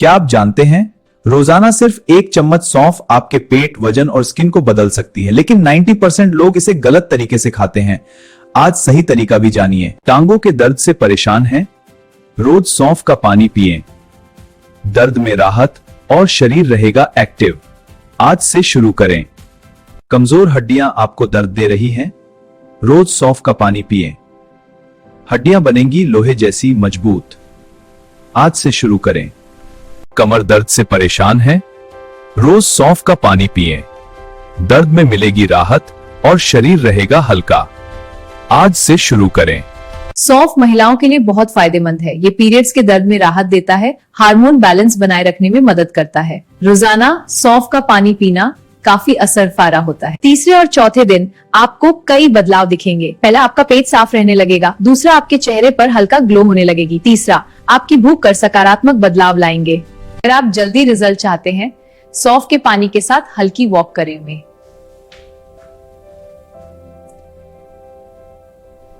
क्या आप जानते हैं रोजाना सिर्फ एक चम्मच सौंफ आपके पेट, वजन और स्किन को बदल सकती है, लेकिन 90% लोग इसे गलत तरीके से खाते हैं। आज सही तरीका भी जानिए। टांगों के दर्द से परेशान हैं? रोज सौंफ का पानी पिएं, दर्द में राहत और शरीर रहेगा एक्टिव। आज से शुरू करें। कमजोर हड्डियां आपको दर्द दे रही हैं? रोज सौंफ का पानी पिएं, हड्डियां बनेंगी लोहे जैसी मजबूत। आज से शुरू करें। कमर दर्द से परेशान है? रोज सौंफ का पानी पिएं, दर्द में मिलेगी राहत और शरीर रहेगा हल्का। आज से शुरू करें। सौंफ महिलाओं के लिए बहुत फायदेमंद है। ये पीरियड्स के दर्द में राहत देता है, हार्मोन बैलेंस बनाए रखने में मदद करता है। रोजाना सौंफ का पानी पीना काफी असरफारा होता है। तीसरे और चौथे दिन आपको कई बदलाव दिखेंगे। पहला, आपका पेट साफ रहने लगेगा। दूसरा, आपके चेहरे पर हल्का ग्लो होने लगेगी। तीसरा, आपकी भूख कर सकारात्मक बदलाव लाएंगे। अगर आप जल्दी रिजल्ट चाहते हैं, सौंफ के पानी के साथ हल्की वॉक करेंगे।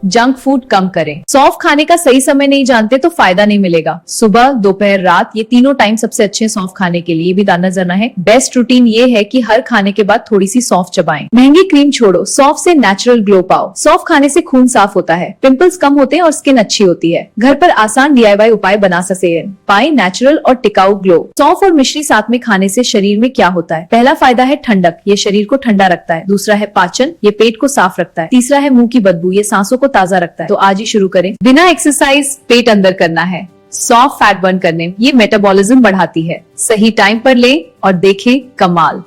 जंक फूड कम करें। सौंफ खाने का सही समय नहीं जानते तो फायदा नहीं मिलेगा। सुबह, दोपहर, रात, ये तीनों टाइम सबसे अच्छे सौंफ खाने के लिए भी दाना जाना है। बेस्ट रूटीन ये है कि हर खाने के बाद थोड़ी सी सौंफ चबाएं। महंगी क्रीम छोड़ो, सौंफ से नेचुरल ग्लो पाओ। सौंफ खाने से खून साफ होता है, पिंपल्स कम होते हैं और स्किन अच्छी होती है। घर पर आसान DIY उपाय बना सकते हैं। पाए नेचुरल और टिकाऊ ग्लो। सौंफ और मिश्री साथ में खाने से शरीर में क्या होता है? पहला फायदा है ठंडक, ये शरीर को ठंडा रखता है। दूसरा है पाचन, ये पेट को साफ रखता है। तीसरा है मुंह की बदबू, ये सांसों को ताजा रखता है। तो आज ही शुरू करें। बिना एक्सरसाइज पेट अंदर करना है। सौंफ फैट बर्न करने, ये मेटाबॉलिज्म बढ़ाती है। सही टाइम पर लें और देखें कमाल।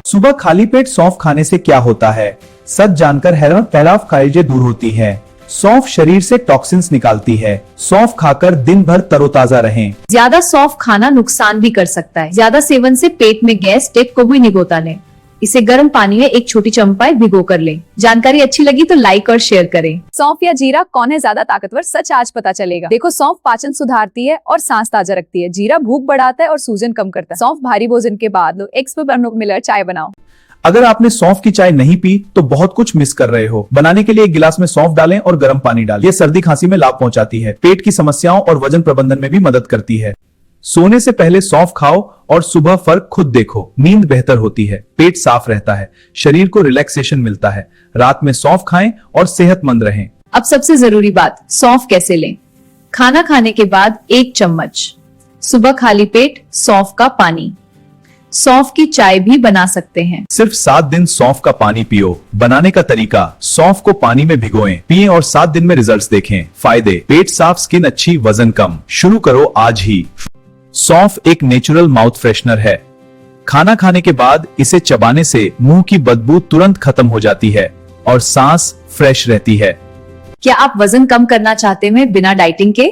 सुबह खाली पेट सौंफ खाने से क्या होता है? सच जानकर हैरान, पहला खारिजें दूर होती है। सौंफ शरीर से टॉक्सिन्स निकालती है। सौंफ खाकर दिन भर तरोताजा रहें। ज्यादा सौंफ खाना नुकसान भी कर सकता है। ज्यादा सेवन से पेट में गैस टेप को भी निगोता लें। इसे गर्म पानी में एक छोटी चम्मच भिगो कर लें। जानकारी अच्छी लगी तो लाइक और शेयर करें। सौंफ या जीरा कौन है ज्यादा ताकतवर, सच आज पता चलेगा। देखो, सौंफ पाचन सुधारती है और सांस ताजा रखती है। जीरा भूख बढ़ाता है और सूजन कम करता है। सौंफ भारी भोजन के बाद लो एक्सपर्ट मिलर चाय बनाओ। अगर आपने सौंफ की चाय नहीं पी तो बहुत कुछ मिस कर रहे हो। बनाने के लिए एक गिलास में सौंफ डालें और गर्म पानी डालें। ये सर्दी खांसी में लाभ पहुंचाती है, पेट की समस्याओं और वजन प्रबंधन में भी मदद करती है। सोने से पहले सौंफ खाओ और सुबह फर्क खुद देखो। नींद बेहतर होती है, पेट साफ रहता है, शरीर को रिलैक्सेशन मिलता है। रात में सौंफ खाएं और सेहतमंद रहें। अब सबसे जरूरी बात, सौंफ कैसे लें? खाना खाने के बाद 1 चम्मच, सुबह खाली पेट सौंफ का पानी। सौंफ की चाय भी बना सकते हैं। सिर्फ 7 दिन सौंफ का पानी पियो। बनाने का तरीका, सौंफ को पानी में भिगोएं, पिएं और 7 दिन में रिजल्ट्स देखें। फायदे, पेट साफ, स्किन अच्छी, वजन कम। शुरू करो आज ही। सौंफ एक नेचुरल माउथ फ्रेशनर है। खाना खाने के बाद इसे चबाने से मुंह की बदबू तुरंत खत्म हो जाती है और सांस फ्रेश रहती है। क्या आप वजन कम करना चाहते हैं बिना डाइटिंग के?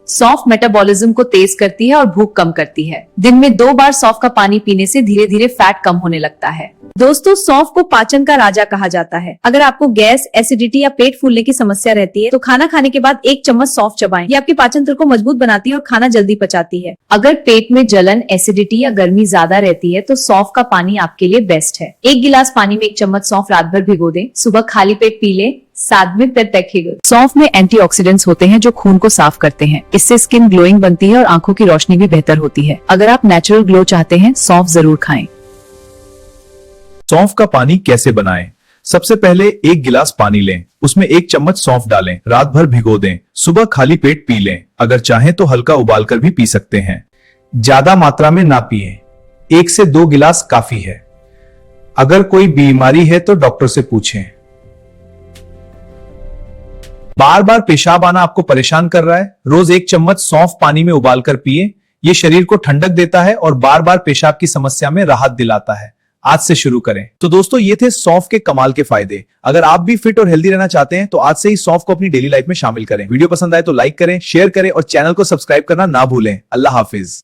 सौंफ मेटाबॉलिज्म को तेज करती है और भूख कम करती है। दिन में 2 बार सौंफ का पानी पीने से धीरे धीरे फैट कम होने लगता है। दोस्तों, सौंफ को पाचन का राजा कहा जाता है। अगर आपको गैस, एसिडिटी या पेट फूलने की समस्या रहती है तो खाना खाने के बाद 1 चम्मच सौंफ चबाएं। ये आपके पाचन तंत्र को मजबूत बनाती है और खाना जल्दी पचाती है। अगर पेट में जलन, एसिडिटी या गर्मी ज्यादा रहती है तो सौंफ का पानी आपके लिए बेस्ट है। 1 गिलास पानी में 1 चम्मच सौंफ रात भर भिगो दें। सुबह खाली पेट पी लें। साथ में सौंफ में एंटीऑक्सीडेंट्स होते हैं जो खून को साफ करते हैं। इससे स्किन ग्लोइंग बनती है और आंखों की रोशनी भी बेहतर होती है। अगर आप नेचुरल ग्लो चाहते हैं, सौंफ जरूर खाएं। सौंफ का पानी कैसे बनाएं? सबसे पहले 1 गिलास पानी लें, उसमें 1 चम्मच सौंफ डालें, रात भर भिगो दें, सुबह खाली पेट पी लें। अगर चाहें तो हल्का उबालकर भी पी सकते हैं। ज्यादा मात्रा में ना पिएं, 1 से 2 गिलास काफी है। अगर कोई बीमारी है तो डॉक्टर से पूछें। बार बार पेशाब आना आपको परेशान कर रहा है? रोज 1 चम्मच सौंफ पानी में उबालकर पिए। ये शरीर को ठंडक देता है और बार बार पेशाब की समस्या में राहत दिलाता है। आज से शुरू करें। तो दोस्तों, ये थे सौंफ के कमाल के फायदे। अगर आप भी फिट और हेल्दी रहना चाहते हैं तो आज से ही सौंफ को अपनी डेली लाइफ में शामिल करें। वीडियो पसंद आए तो लाइक करें, शेयर करें और चैनल को सब्सक्राइब करना ना भूलें। अल्लाह हाफिज।